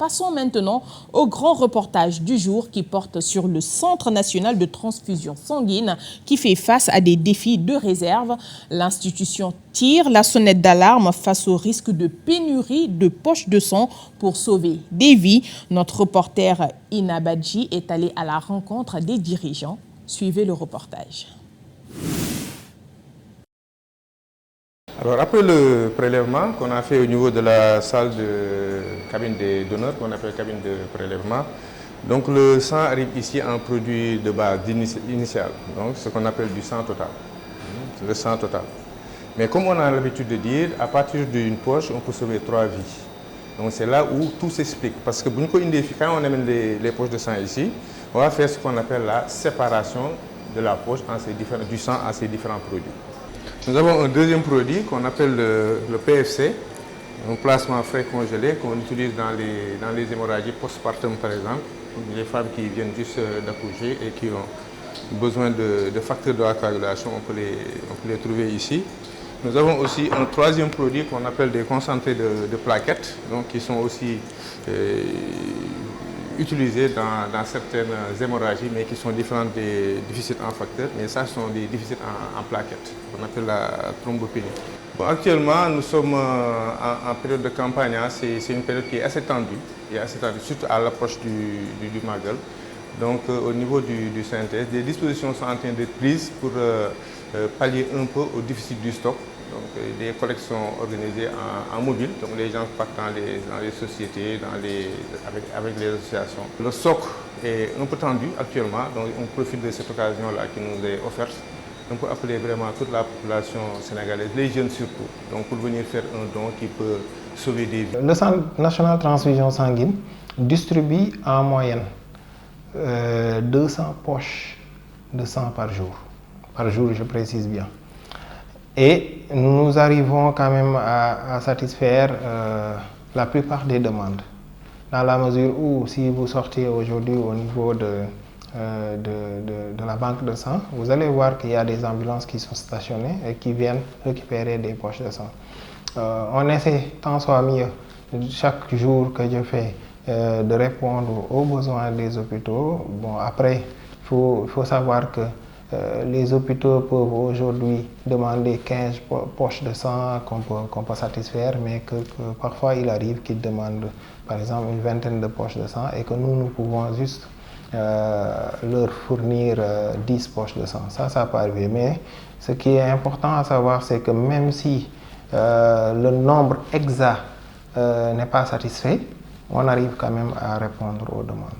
Passons maintenant au grand reportage du jour qui porte sur le Centre national de transfusion sanguine qui fait face à des défis de réserve. L'institution tire la sonnette d'alarme face au risque de pénurie de poches de sang pour sauver des vies. Notre reporter Ina Badji est allé à la rencontre des dirigeants. Suivez le reportage. Alors après le prélèvement qu'on a fait au niveau de la salle de cabine des donneurs, qu'on appelle cabine de prélèvement, donc le sang arrive ici en produit de base initial, donc ce qu'on appelle du sang total, le sang total. Mais comme on a l'habitude de dire, à partir d'une poche, on peut sauver 3 vies. Donc c'est là où tout s'explique, parce que quand on amène les poches de sang ici, on va faire ce qu'on appelle la séparation de la poche du sang à ces différents produits. Nous avons un deuxième produit qu'on appelle le PFC, un plasma frais congelé qu'on utilise dans les hémorragies postpartum par exemple, les femmes qui viennent juste d'accoucher et qui ont besoin de facteurs de la coagulation, on peut les trouver ici. Nous avons aussi un troisième produit qu'on appelle des concentrés de plaquettes, donc qui sont aussi utilisés dans certaines hémorragies, mais qui sont différentes des déficits en facteurs, mais ça sont des déficits en plaquettes, qu'on appelle la thrombopénie. Bon, actuellement, nous sommes en période de campagne, hein, c'est une période qui est assez tendue, surtout à l'approche du Magal. Donc au niveau du synthèse, des dispositions sont en train d'être prises pour pallier un peu au déficit du stock. Donc des collections organisées en mobile, donc les gens partent dans les sociétés, avec les associations. Le stock est un peu tendu actuellement, donc on profite de cette occasion-là qui nous est offerte. On peut appeler vraiment toute la population sénégalaise, les jeunes surtout, donc pour venir faire un don qui peut sauver des vies. Le Centre national de transfusion sanguine distribue en moyenne 200 poches de sang par jour je précise bien. Et nous arrivons quand même à satisfaire la plupart des demandes. Dans la mesure où, si vous sortez aujourd'hui au niveau de la banque de sang, vous allez voir qu'il y a des ambulances qui sont stationnées et qui viennent récupérer des poches de sang. On essaie tant soit mieux, chaque jour que je fais, de répondre aux besoins des hôpitaux. Bon, après, il faut savoir que les hôpitaux peuvent aujourd'hui demander 15 poches de sang qu'on peut satisfaire, mais que parfois il arrive qu'ils demandent par exemple une vingtaine de poches de sang et que nous pouvons juste leur fournir 10 poches de sang. Ça peut arriver. Mais ce qui est important à savoir, c'est que même si le nombre exact n'est pas satisfait, on arrive quand même à répondre aux demandes.